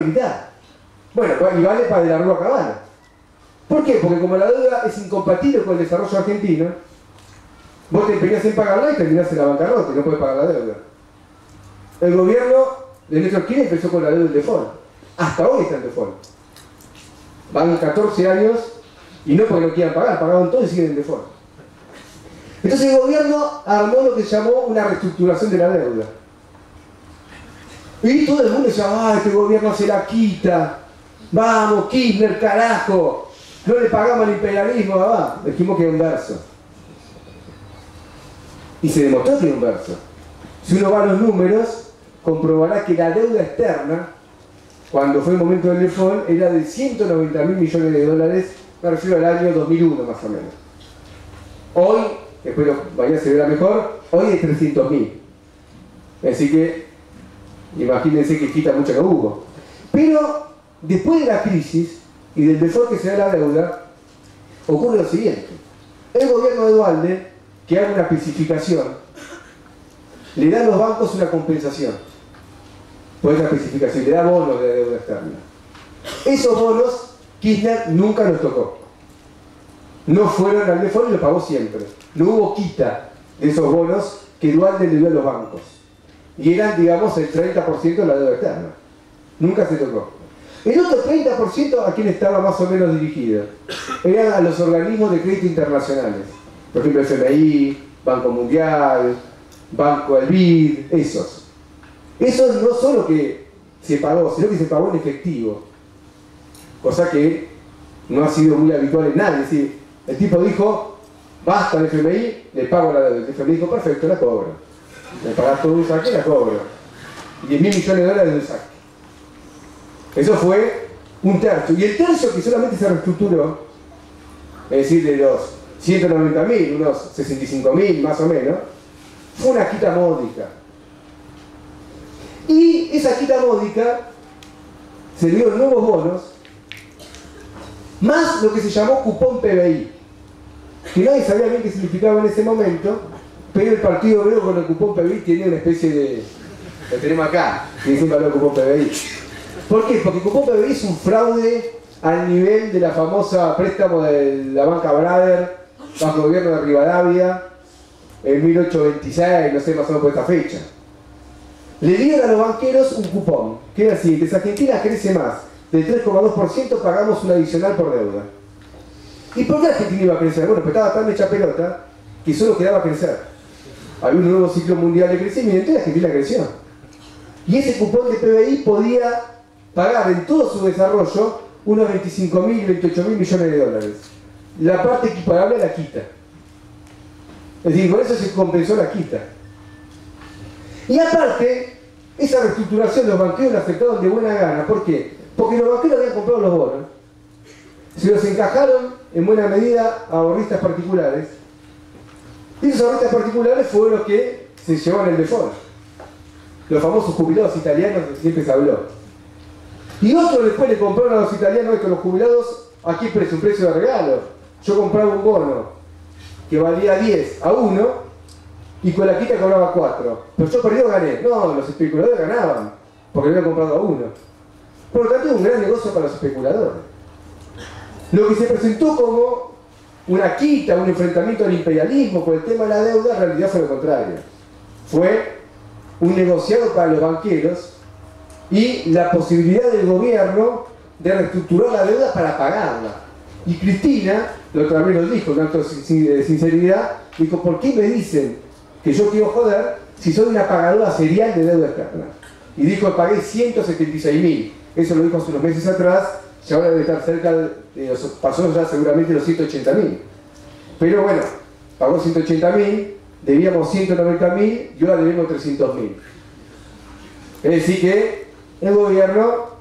habilitar. Bueno, y vale para de la Rúa Cabana. ¿Por qué? Porque como la deuda es incompatible con el desarrollo argentino, vos te empeñás en pagarla y terminás en la bancarrota y no podés pagar la deuda. El gobierno de Néstor Kirchner empezó con la deuda del default. Hasta hoy está en default. Van 14 años y no porque no quieran pagar, pagaron todo y siguen en default. Entonces el gobierno armó lo que se llamó una reestructuración de la deuda. Y todo el mundo decía, ah, este gobierno se la quita. Vamos, Kirchner, carajo. No le pagamos al imperialismo, va. Dijimos que era un verso. Y se demostró que era un verso. Si uno va a los números, comprobará que la deuda externa, cuando fue el momento del default, era de 190.000 millones de dólares, me refiero al año 2001 más o menos. Hoy, espero mañana se verá mejor, hoy es 300.000. Así que, imagínense que quita mucho que hubo. Pero, después de la crisis y del default que se da la deuda, ocurre lo siguiente. El gobierno de Duhalde, que haga una especificación, le da a los bancos una compensación por esa especificación, le da bonos de deuda externa. Esos bonos Kirchner nunca los tocó. No fueron al default y lo pagó siempre. No hubo quita de esos bonos que Duhalde le dio a los bancos. Y eran, digamos, el 30% de la deuda externa. Nunca se tocó. El otro 30% a quién estaba más o menos dirigido. Eran a los organismos de crédito internacionales. Por ejemplo, FMI, Banco Mundial, Banco del BID, esos. Eso no solo que se pagó, sino que se pagó en efectivo. Cosa que no ha sido muy habitual en nadie. Es decir, el tipo dijo, basta el FMI, le pago la deuda. El FMI dijo, perfecto, la cobro. Me pagás todo un saque, la cobro. 10.000 millones de dólares de un saque. Eso fue un tercio. Y el tercio que solamente se reestructuró, es decir, de los 190.000, unos 65.000 más o menos, fue una quita módica. Y esa quita módica se dio en nuevos bonos, más lo que se llamó cupón PBI, que nadie sabía bien qué significaba en ese momento, pero el Partido Obrero con el cupón PBI tenía una especie de... Lo tenemos acá, que dice un valor cupón PBI. ¿Por qué? Porque el cupón PBI es un fraude al nivel de la famosa préstamo de la banca Brader bajo el gobierno de Rivadavia en 1826, no sé, más o menos por esta fecha. Le dieron a los banqueros un cupón, que era el siguiente: si Argentina crece más del 3,2%, pagamos un adicional por deuda. ¿Y por qué Argentina iba a crecer? Bueno, pues estaba tan hecha pelota que solo quedaba crecer. Había un nuevo ciclo mundial de crecimiento y Argentina creció. Y ese cupón de PBI podía pagar en todo su desarrollo unos 25.000, 28.000 millones de dólares. La parte equiparable a la quita. Es decir, por eso se compensó la quita. Y aparte, esa reestructuración los banqueros la aceptaron de buena gana. ¿Por qué? Porque los banqueros habían comprado los bonos. Se los encajaron en buena medida a ahorristas particulares. Y esos ahorristas particulares fueron los que se llevaron el default. Los famosos jubilados italianos que siempre se habló. Y otros después le compraron a los italianos esto, los jubilados, aquí un precio de regalo. Yo compraba un bono que valía 10 a 1 y con la quita cobraba 4. Pero yo perdido gané. No, los especuladores ganaban porque habían comprado a 1. Por lo tanto, es un gran negocio para los especuladores. Lo que se presentó como una quita, un enfrentamiento al imperialismo por el tema de la deuda, en realidad fue lo contrario. Fue un negociado para los banqueros y la posibilidad del gobierno de reestructurar la deuda para pagarla. Y Cristina, la otra vez lo dijo, con acto de sinceridad, dijo, ¿por qué me dicen que yo quiero joder si soy una pagadora serial de deuda externa? Y dijo, pagué 176.000. Eso lo dijo hace unos meses atrás, y ahora debe estar cerca de los, pasó ya seguramente los 180.000. Pero bueno, pagó 180.000, debíamos 190.000 y ahora debemos 300.000. Es decir que el gobierno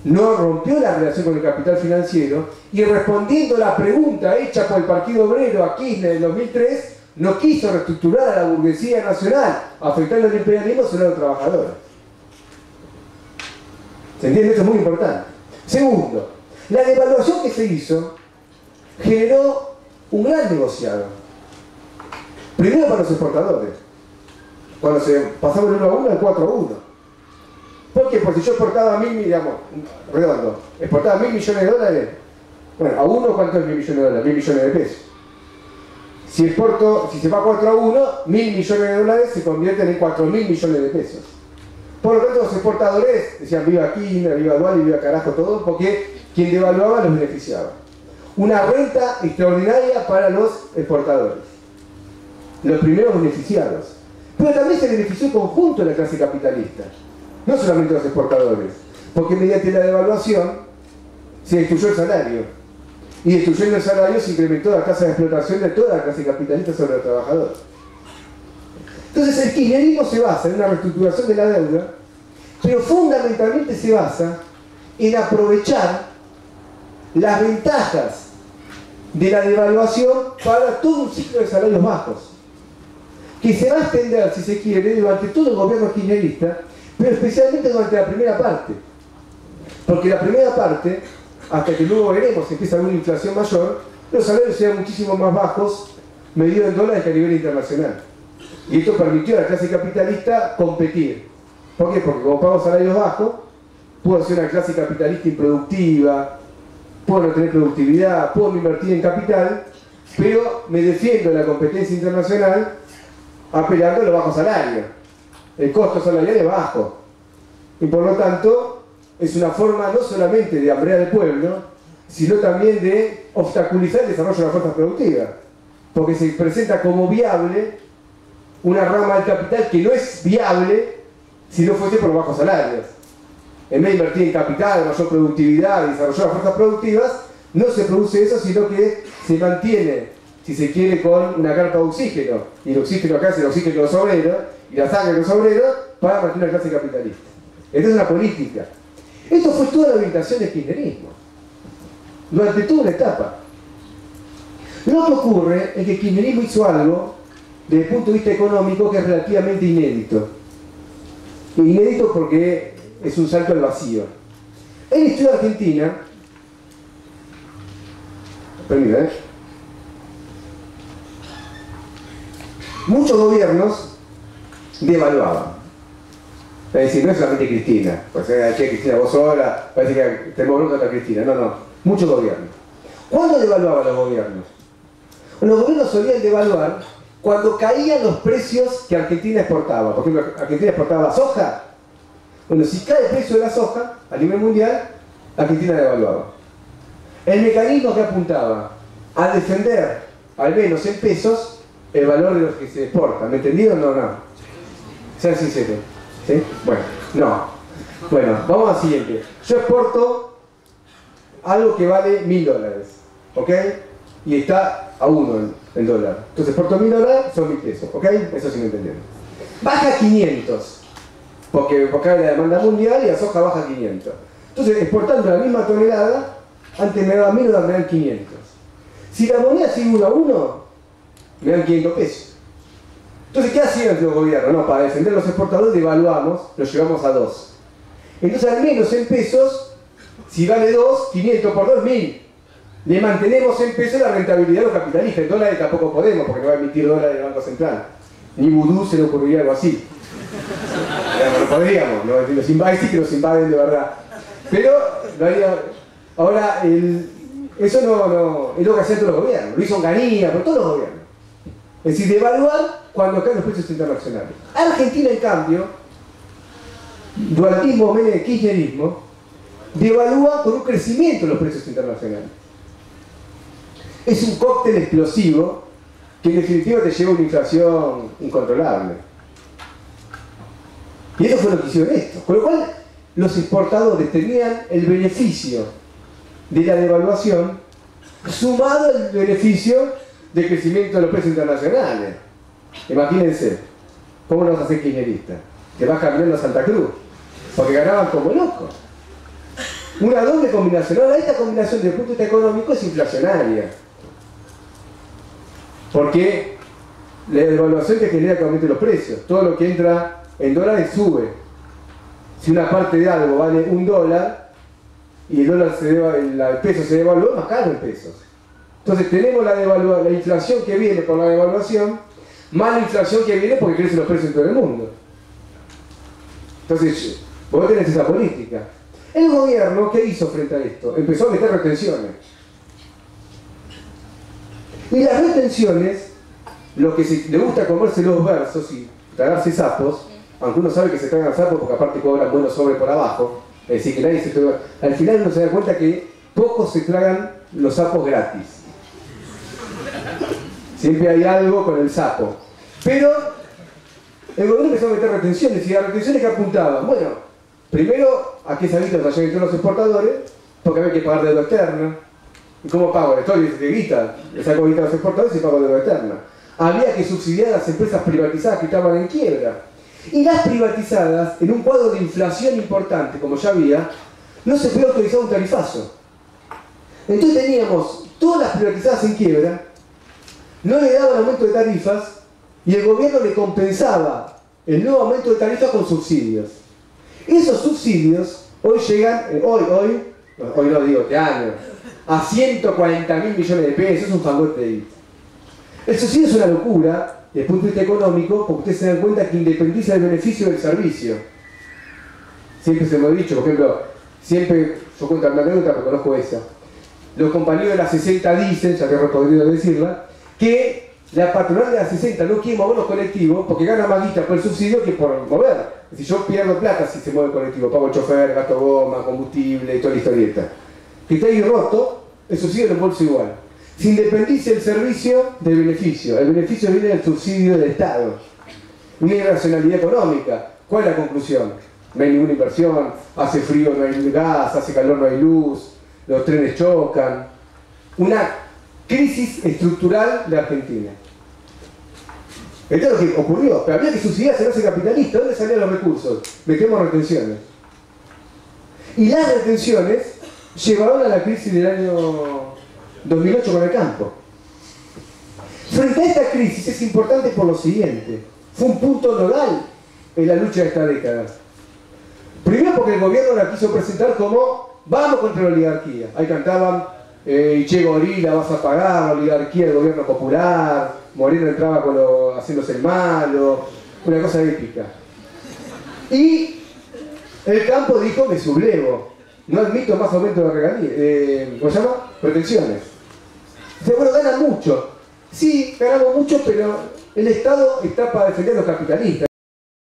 no rompió la relación con el capital financiero y, respondiendo a la pregunta hecha por el Partido Obrero a Kirchner en el 2003, no quiso reestructurar a la burguesía nacional, afectando al imperialismo, sino a los trabajadores. ¿Se entiende? Esto es muy importante. Segundo, la devaluación que se hizo generó un gran negociado. Primero para los exportadores, cuando se pasaba del 1 a 1 al 4 a 1. ¿Por qué? Porque si yo exportaba digamos, redondo, exportaba 1.000 millones de dólares, bueno, a uno, ¿cuánto es 1.000 millones de dólares? 1.000 millones de pesos. Si se va 4-1, 1.000 millones de dólares se convierten en 4.000 millones de pesos. Por lo tanto, los exportadores decían viva Kirchner, viva Dualde, viva carajo todo, porque quien devaluaba los beneficiaba. Una renta extraordinaria para los exportadores, los primeros beneficiados. Pero también se benefició el conjunto de la clase capitalista, no solamente los exportadores, porque mediante la devaluación se destruyó el salario, y destruyendo el salario se incrementó la tasa de explotación de toda la clase capitalista sobre los trabajadores. Entonces el kirchnerismo se basa en una reestructuración de la deuda, pero fundamentalmente se basa en aprovechar las ventajas de la devaluación para todo un ciclo de salarios bajos, que se va a extender, si se quiere, durante todo el gobierno kirchnerista, pero especialmente durante la primera parte. Porque la primera parte, hasta que luego veremos si empieza a haber una inflación mayor, los salarios serán muchísimo más bajos, medidos en dólares que a nivel internacional. Y esto permitió a la clase capitalista competir. ¿Por qué? Porque como pago salarios bajos, puedo ser una clase capitalista improductiva, puedo no tener productividad, puedo invertir en capital, pero me defiendo de la competencia internacional apelando a los bajos salarios. El costo salarial es bajo. Y por lo tanto, es una forma no solamente de hambrear al pueblo, sino también de obstaculizar el desarrollo de las fuerzas productivas. Porque se presenta como viable una rama del capital que no es viable si no fuese por los bajos salarios. En vez de invertir en capital, mayor productividad y desarrollar las fuerzas productivas, no se produce eso, sino que se mantiene, si se quiere, con una carpa de oxígeno. Y el oxígeno acá es el oxígeno de los obreros, y la sangre de los obreros, para mantener una clase capitalista. Esta es una política. Esto fue toda la orientación del kirchnerismo, durante toda una etapa. Lo que ocurre es que el kirchnerismo hizo algo, desde el punto de vista económico, que es relativamente inédito. Inédito porque es un salto al vacío. En la historia argentina, permítame, muchos gobiernos devaluaban. Es decir, no es solamente Cristina, pues che, Cristina, vos sola, parece que tenemos bronca a Cristina. No, no, muchos gobiernos. ¿Cuándo devaluaban los gobiernos? Los gobiernos solían devaluar cuando caían los precios que Argentina exportaba. Por ejemplo, Argentina exportaba soja. Bueno, si cae el precio de la soja a nivel mundial, Argentina devaluaba. El mecanismo que apuntaba a defender, al menos en pesos, el valor de los que se exportan. ¿Me entendido? No, no. Sean sinceros. ¿Sí? Bueno, no. Bueno, vamos al siguiente. Yo exporto algo que vale $1.000, ¿ok? Y está a 1 el dólar. Entonces exporto $1.000, son 1.000 pesos, ¿ok? Eso sí me entendieron. Baja 500, porque cae la demanda mundial y la soja baja 500. Entonces, exportando la misma tonelada, antes me daba 1.000, ahora me dan 500. Si la moneda sigue 1 a 1, me dan 500 pesos. Entonces, ¿qué hacían los gobiernos? No, para defender a los exportadores devaluamos, los llevamos a 2. Entonces, al menos en pesos, si vale 2, 500 por 2, 1.000. Le mantenemos en pesos la rentabilidad de los capitalistas. En dólares tampoco podemos, porque no va a emitir dólares el Banco Central. Ni vudú se le ocurriría algo así. No podríamos, ¿no? Los invaden, sí que los invaden de verdad. Pero lo haría. Ahora, eso no es lo que hacen todos los gobiernos. Lo hizo Onganía, por todos los gobiernos. Es decir, devaluar cuando caen los precios internacionales. Argentina, en cambio, dualtismo, Menem, kirchnerismo, devalúa con un crecimiento de los precios internacionales. Es un cóctel explosivo que en definitiva te lleva a una inflación incontrolable. Y eso fue lo que hicieron estos. Con lo cual, los exportadores tenían el beneficio de la devaluación sumado al beneficio del crecimiento de los precios internacionales. Imagínense, ¿cómo nos hacen kirchneristas? Te vas caminando a Santa Cruz, porque ganaban como locos. Una doble combinación. Ahora, esta combinación desde el punto de vista económico es inflacionaria. Porque la devaluación te genera que aumente los precios. Todo lo que entra en dólares sube. Si una parte de algo vale $1 y el peso se devalúa, más caro en pesos. Entonces tenemos la inflación que viene por la devaluación, más la inflación que viene porque crecen los precios en todo el mundo. Entonces, Vos tenés esa política. El gobierno, ¿qué hizo frente a esto? Empezó a meter retenciones. Y las retenciones, lo que le gusta comerse los versos y tragarse sapos, aunque uno sabe que se tragan sapos porque aparte cobran buenos sobres por abajo, es decir, que nadie se traga. Al final uno se da cuenta que pocos se tragan los sapos gratis. Siempre hay algo con el sapo. Pero el gobierno empezó a meter retenciones, y las retenciones que apuntaban, bueno, primero a que salieron los todos los exportadores, porque había que pagar deuda externa. ¿Y cómo pago? Estoy de guita, le saco guita a los exportadores y pago deuda externa. Había que subsidiar a las empresas privatizadas que estaban en quiebra. Y las privatizadas, en un cuadro de inflación importante, como ya había, no se podía autorizar un tarifazo. Entonces teníamos todas las privatizadas en quiebra, no le daban aumento de tarifas, y el gobierno le compensaba el nuevo aumento de tarifas con subsidios. Esos subsidios hoy llegan, hoy no digo, de años, a 140.000 millones de pesos, es un fangote de guita. El subsidio es una locura, desde el punto de vista económico, porque ustedes se dan cuenta que independiza el beneficio del servicio. Siempre se me ha dicho, por ejemplo, yo cuento una anécdota porque conozco esa. Los compañeros de la 60 dicen, ya te he podido decirla, que la patronal de la 60 no quiere mover los colectivos porque gana más guita por el subsidio que por mover. Es decir, yo pierdo plata si se mueve el colectivo, pago el chofer, gasto goma, combustible y toda la historieta. Que está ahí roto, el subsidio lo embolsa igual. Se independiza el servicio del beneficio. El beneficio viene del subsidio del Estado. Una irracionalidad económica. ¿Cuál es la conclusión? No hay ninguna inversión, hace frío, no hay gas, hace calor, no hay luz, los trenes chocan. Una crisis estructural de Argentina. Esto es lo que ocurrió, pero había que subsidiar, se hace capitalista. ¿Dónde salían los recursos? Metemos retenciones. Y las retenciones llevaron a la crisis del año 2008 con el campo. Frente a esta crisis es importante por lo siguiente. Fue un punto nodal en la lucha de esta década. Primero porque el gobierno la quiso presentar como vamos contra la oligarquía. Ahí cantaban Che Gorila, vas a pagar, la oligarquía del gobierno popular, Moreno entraba haciéndose el malo, una cosa épica. Y el campo dijo, me sublevo, no admito más aumento de regalías, ¿cómo se llama? Retenciones. Dice, bueno, ganan mucho. Sí, ganamos mucho, pero el Estado está para defender a los capitalistas.